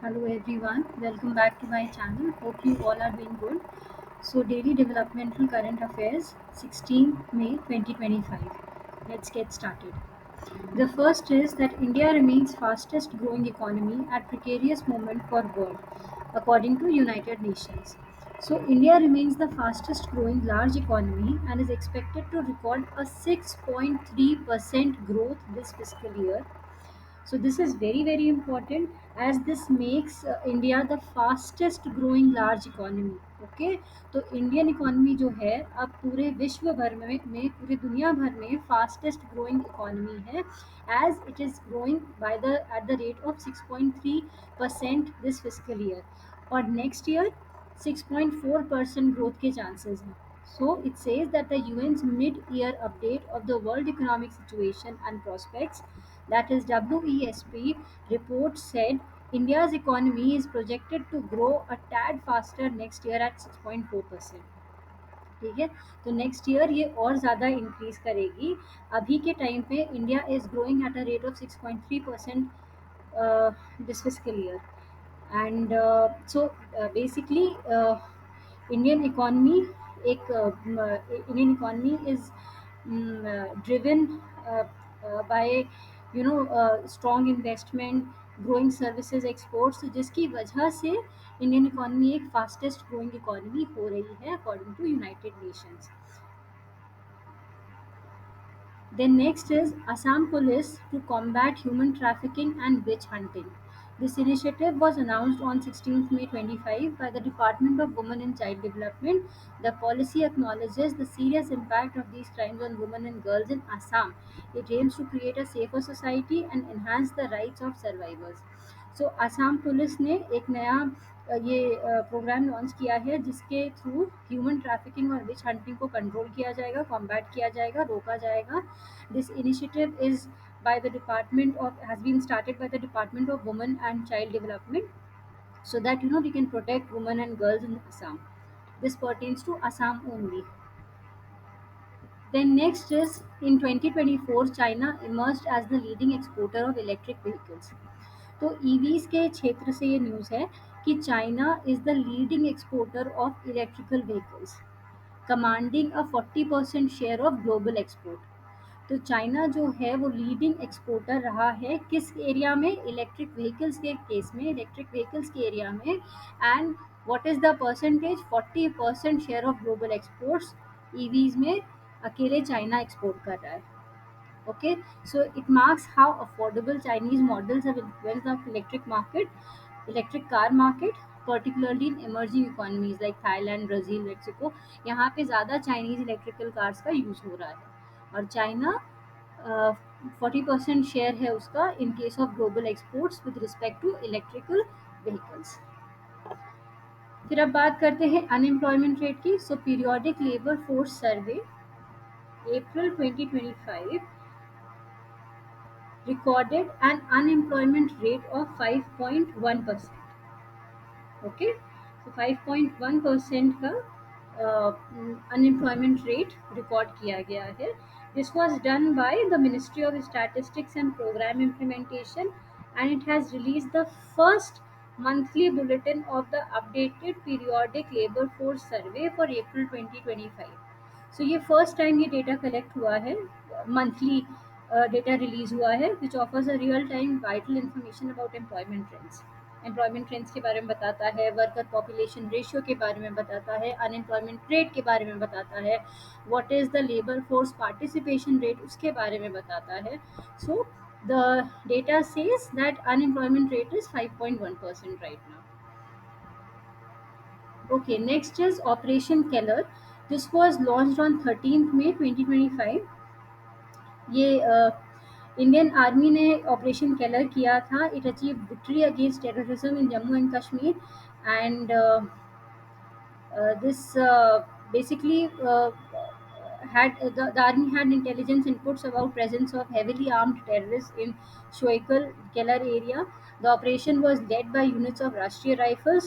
Hello everyone, welcome back to my channel. Hope you all are doing good. So, daily developmental current affairs, 16 May 2025. Let's get started. The first is that India remains fastest growing economy at precarious moment for world, according to United Nations. So, India remains the fastest growing large economy and is expected to record a 6.3% growth this fiscal year. So this is very very important as this makes India the fastest growing large economy. Okay, तो Indian economy जो है अब पूरे विश्व भर में पूरी दुनिया भर में फास्टेस्ट ग्रोइंग इकोनॉमी है as it is growing by the at the rate of 6.3% this physical year और नेक्स्ट ईयर 6.4% growth के chances हैं. So it says that the UN's mid-year update of the world economic situation and prospects, that is WESP, report said India's economy is projected to grow a tad faster next year at 6.4%. ठीक है, तो next year ये और ज़्यादा increase करेगी. अभी के time पे India is growing at a rate of 6.3% this fiscal year. And so basically Indian economy एक Indian economy is driven by strong investment, growing services exports, तो जिसकी वजह से इंडियन इकोनॉमी एक फास्टेस्ट ग्रोइंग इकोनॉमी हो रही है according to United Nations. Then next is Assam Police to combat human trafficking and witch hunting. This initiative was announced on 16th May 25 by the Department of Women and Child Development. The policy acknowledges the serious impact of these crimes on women and girls in Assam. It aims to create a safer society and enhance the rights of survivors. So Assam police ने एक नया programme launch किया है जिसके through human trafficking और विच hunting को control किया जाएगा, कॉम्बैट किया जाएगा, रोका जाएगा. This initiative is by the department of has been started by the Department of Women and Child Development so that we can protect women and girls in Assam. This pertains to Assam only. Then next is in 2024 China emerged as the leading exporter of electric vehicles. तो EVs के क्षेत्र से ये news है कि China is the leading exporter of electrical vehicles, commanding a 40% share of global export. तो China जो है वो लीडिंग एक्सपोर्टर रहा है किस एरिया में, इलेक्ट्रिक व्हीकल्स के केस में, इलेक्ट्रिक व्हीकल्स के एरिया में. And what is the percentage, 40% share of global exports EVs में अकेले चाइना एक्सपोर्ट कर रहा है. Okay, so it marks how affordable Chinese models have influenced the electric car market, particularly in emerging economies like Thailand, Brazil, Mexico. यहाँ पे ज़्यादा Chinese electrical cars का use हो रहा है और चाइना 40% शेयर है उसका in case of global exports with respect to electrical vehicles. फिर अब बात करते हैं अनएम्प्लॉयमेंट रेट की. So periodic labour force survey April 2025 recorded an unemployment rate of 5.1%. Okay, so 5.1% का unemployment rate record किया गया है. This was done by the Ministry of Statistics and Program Implementation and it has released the first monthly bulletin of the updated periodic labor force survey for April 2025. सो ये first time ये data collect हुआ है, monthly data release हुआ है which offers a real time vital information about employment trends के बारे में बताता है, वर्कर पॉपुलेशन रेशियो के बारे में बताता है, अनएम्प्लॉयमेंट रेट के बारे में बताता है, what is the labour force participation rate उसके बारे में बताता है. So the data says that unemployment rate is 5.1% right now. Okay, next is Operation Keller. This was launched on 13th May 2025. ये इंडियन आर्मी ने ऑपरेशन केलर किया था. It achieve victory against terrorism in Jammu and Kashmir and this basically had the army had intelligence inputs about presence of heavily armed terrorists in Shoikal Keller area. The operation was led by units of Rashtriya Rifles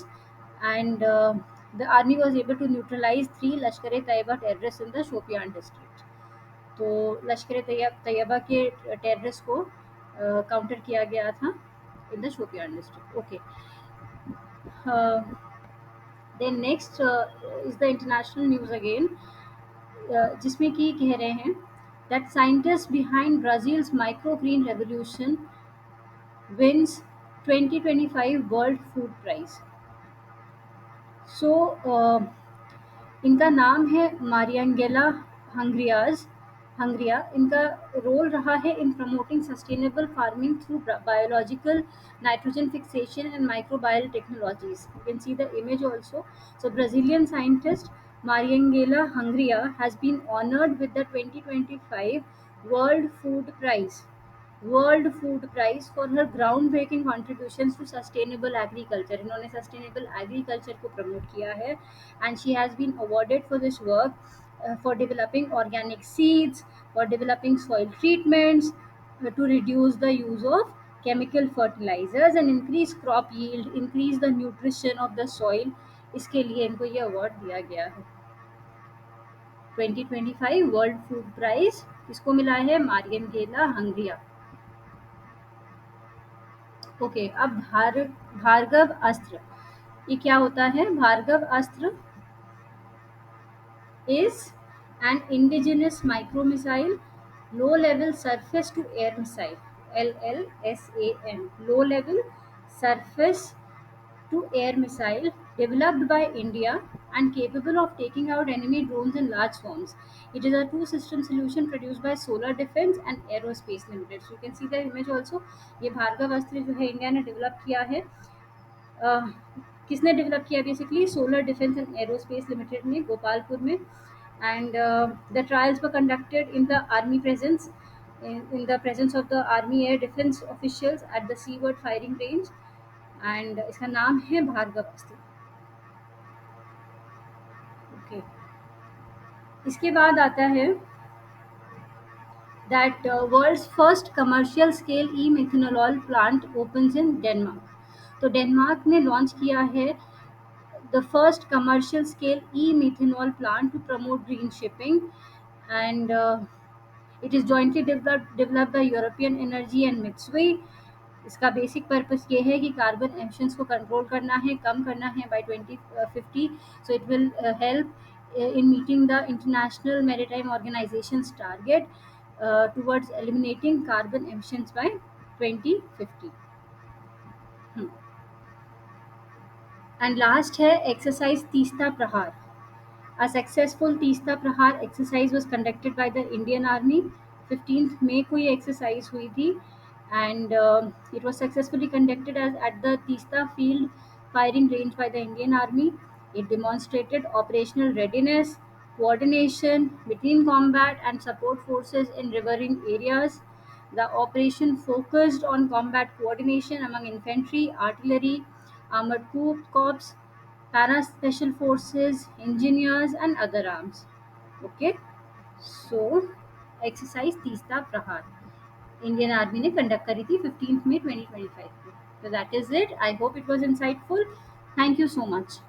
and the army was able to neutralize 3 Lashkar-e-Taiba terrorists in the Shopian district. तो लश्कर तैयबा के terrorist को counter किया गया था in the Shopian district. Okay, uh, then next is the international news again, जिसमें कि कह रहे हैं that scientists behind Brazil's microgreen revolution wins 2025 World Food Prize. So इनका नाम है मारियांगेला हंग्रियाज हंग्रिया. इनका रोल रहा है इन promoting sustainable farming through biological nitrogen fixation and microbial technologies. You can see the image also. So Brazilian scientist Mariangela Hungria has been honored with the 2025 World Food Prize for her groundbreaking contributions to sustainable agriculture. इन्होंने sustainable agriculture को promote किया है, and she has been awarded for this work, for developing organic seeds, for developing soil treatments, to reduce the use of chemical fertilizers and increase crop yield, increase the nutrition of the soil. इसके लिए इनको ये award दिया गया है. 2025 world food prize किसको मिला है? मारियन गेला हंगरिया. ओके, अब भार्गव अस्त्र. ये क्या होता है? भार्गव अस्त्र is an indigenous micromissile, low level surface to air missile, LLSAM, low level surface to air missile, developed by India and capable of taking out enemy drones in large swarms. It is a two system solution produced by Solar Defense and Aerospace Limited. So you can see the image also. ये भार्गव अस्त्र जो है India ने develop किया है. अ, किसने develop किया? Basically solar defence and aerospace limited ने, गोपालपुर में. And the trials were conducted in the army presence, in the presence of the army air defense officials at the seaward firing range. And इसका नाम है भार्गव अस्त्र. Okay, इसके बाद आता है that world's first commercial scale e-methanol plant opens in Denmark. तो Denmark ने लॉन्च किया है the first commercial scale e-methanol plant to promote green shipping, and it is jointly developed by European Energy and Mitsui. इसका basic purpose ये है कि carbon emissions को control करना है, कम करना है by 2050. So it will help in meeting the International Maritime Organization's target towards eliminating carbon emissions by 2050. And last है exercise तीस्ता प्रहार. A successful तीस्ता प्रहार exercise was conducted by the Indian Army. 15th May को ये exercise हुई थी, and it was successfully conducted at the Teesta Field firing range by the Indian Army. It demonstrated operational readiness, coordination between combat and support forces in riverine areas. The operation focused on combat coordination among infantry, artillery, armored corps, para special forces, engineers, and other arms. Okay, so exercise Teesta प्रहार Indian army ने conduct करी थी 15 मई 2025 को. So that is it. I hope it was insightful. Thank you so much.